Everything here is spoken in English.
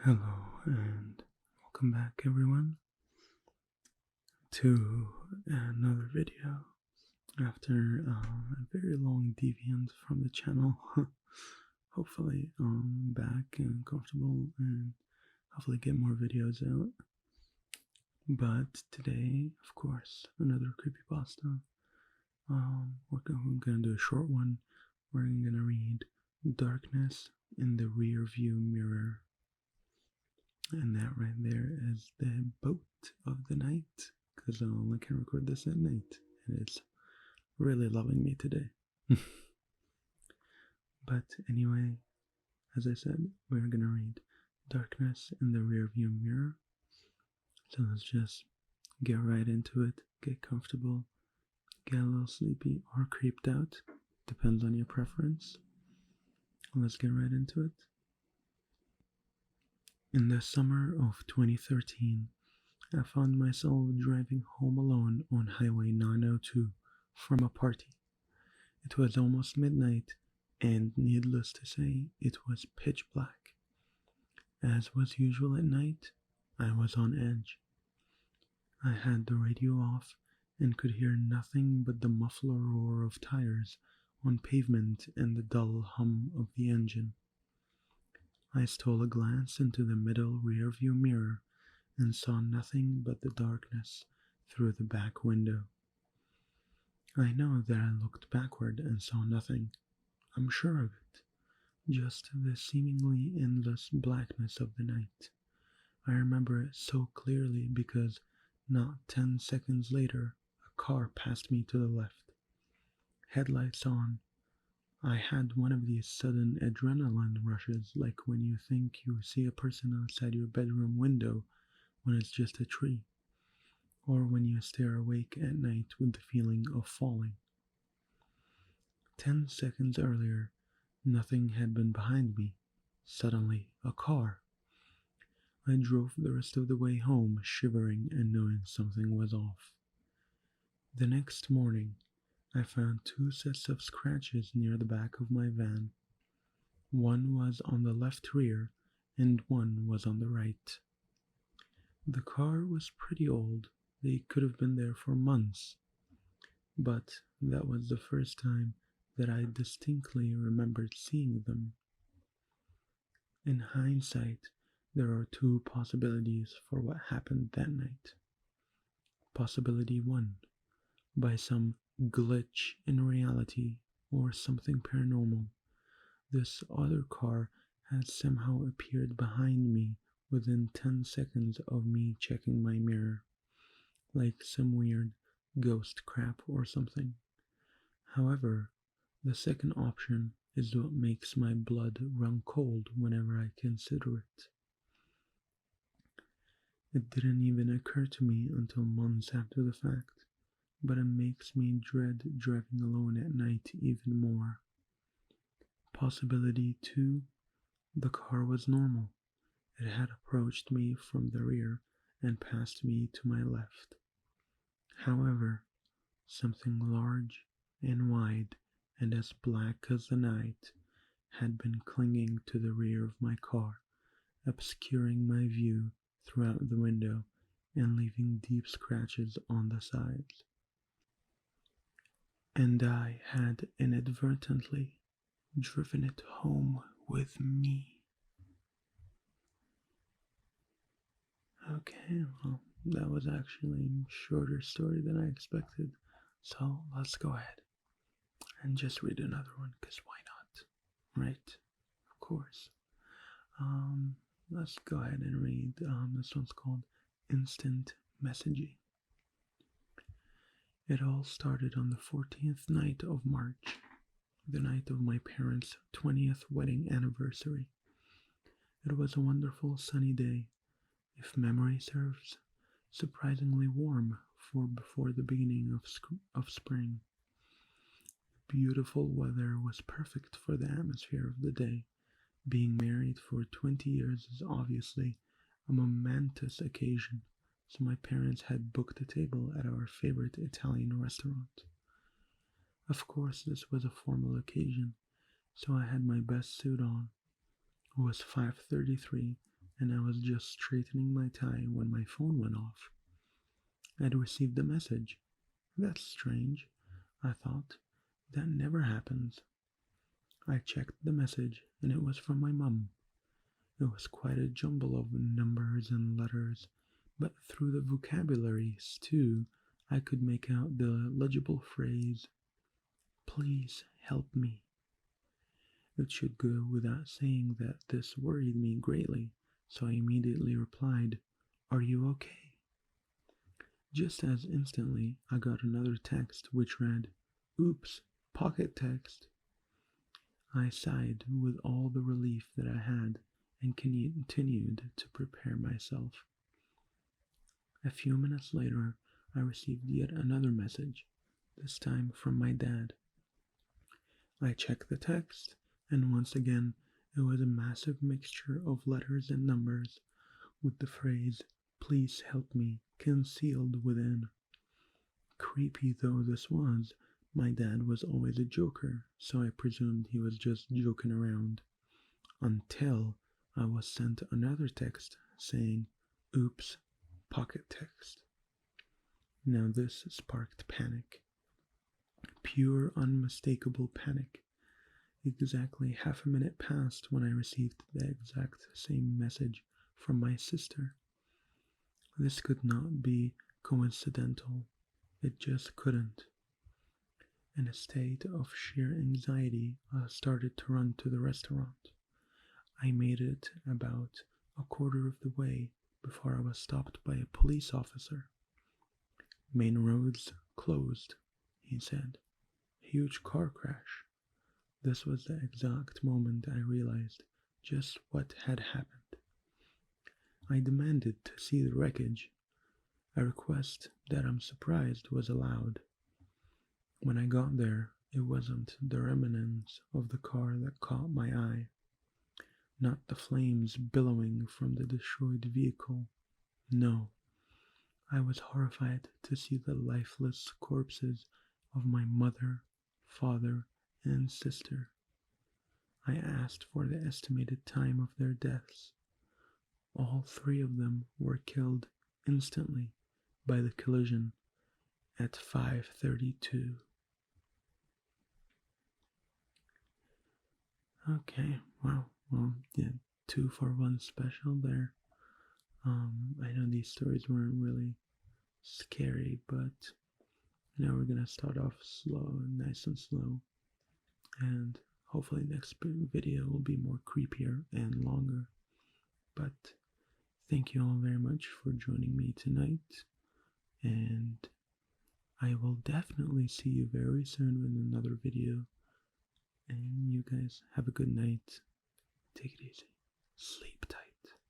Hello and welcome back everyone to another video after a very long deviance from the channel. Hopefully back and comfortable and hopefully get more videos out. But today, of course, another creepypasta. We're gonna do a short one. We're gonna read Darkness in the Rear View Mirror. And that right there is the boat of the night, because I only can record this at night, and it's really loving me today. But anyway, as I said, we're gonna read Darkness in the Rearview Mirror. So let's just get right into it, get comfortable, get a little sleepy or creeped out, depends on your preference. Let's get right into it. In the summer of 2013, I found myself driving home alone on Highway 902 from a party. It was almost midnight, and needless to say, it was pitch black. As was usual at night, I was on edge. I had the radio off and could hear nothing but the muffler roar of tires on pavement and the dull hum of the engine. I stole a glance into the middle rearview mirror and saw nothing but the darkness through the back window. I know that I looked backward and saw nothing. I'm sure of it. Just the seemingly endless blackness of the night. I remember it so clearly because not 10 seconds later, a car passed me to the left. Headlights on. I had one of these sudden adrenaline rushes, like when you think you see a person outside your bedroom window when it's just a tree, or when you stare awake at night with the feeling of falling. 10 seconds earlier, nothing had been behind me. Suddenly, a car. I drove the rest of the way home, shivering and knowing something was off. The next morning, I found 2 sets of scratches near the back of my van. One was on the left rear, and one was on the right. The car was pretty old. They could have been there for months. But that was the first time that I distinctly remembered seeing them. In hindsight, there are 2 possibilities for what happened that night. Possibility 1. By some glitch in reality or something paranormal, this other car had somehow appeared behind me within 10 seconds of me checking my mirror, like some weird ghost crap or something. However, the second option is what makes my blood run cold whenever I consider it. It didn't even occur to me until months after the fact, but it makes me dread driving alone at night even more. Possibility 2. The car was normal. It had approached me from the rear and passed me to my left. However, something large and wide and as black as the night had been clinging to the rear of my car, obscuring my view throughout the window and leaving deep scratches on the sides. And I had inadvertently driven it home with me. Okay, well, that was actually a shorter story than I expected, so let's go ahead and just read another one, because why not, right? Of course. Let's go ahead and read, this one's called Instant Messaging. It all started on the 14th night of March, the night of my parents' 20th wedding anniversary. It was a wonderful sunny day, if memory serves, surprisingly warm for before the beginning of spring. Beautiful weather was perfect for the atmosphere of the day. Being married for 20 years is obviously a momentous occasion, so my parents had booked a table at our favorite Italian restaurant. Of course, this was a formal occasion, so I had my best suit on. It was 5:33, and I was just straightening my tie when my phone went off. I'd received a message. That's strange, I thought. That never happens. I checked the message, and it was from my mum. It was quite a jumble of numbers and letters, but through the vocabularies, too, I could make out the legible phrase, "Please help me." It should go without saying that this worried me greatly, so I immediately replied, "Are you okay?" Just as instantly, I got another text which read, "Oops, pocket text." I sighed with all the relief that I had and continued to prepare myself. A few minutes later, I received yet another message, this time from my dad. I checked the text, and once again, it was a massive mixture of letters and numbers, with the phrase, "Please help me," concealed within. Creepy though this was, my dad was always a joker, so I presumed he was just joking around. Until I was sent another text saying, "Oops, pocket text." Now this sparked panic. Pure, unmistakable panic. Exactly half a minute passed when I received the exact same message from my sister. This could not be coincidental. It just couldn't. In a state of sheer anxiety, I started to run to the restaurant. I made it about a quarter of the way before I was stopped by a police officer. "Main roads closed," he said. "Huge car crash." This was the exact moment I realized just what had happened. I demanded to see the wreckage, a request that I'm surprised was allowed. When I got there, it wasn't the remnants of the car that caught my eye, not the flames billowing from the destroyed vehicle. No, I was horrified to see the lifeless corpses of my mother, father, and sister. I asked for the estimated time of their deaths. All three of them were killed instantly by the collision at 5:32. Okay, wow, well, yeah, 2-for-1 special there. I know these stories weren't really scary, but now we're gonna start off slow, nice and slow, and hopefully next video will be more creepier and longer. But thank you all very much for joining me tonight, and I will definitely see you very soon in another video. And you guys have a good night. Take it easy. Sleep tight.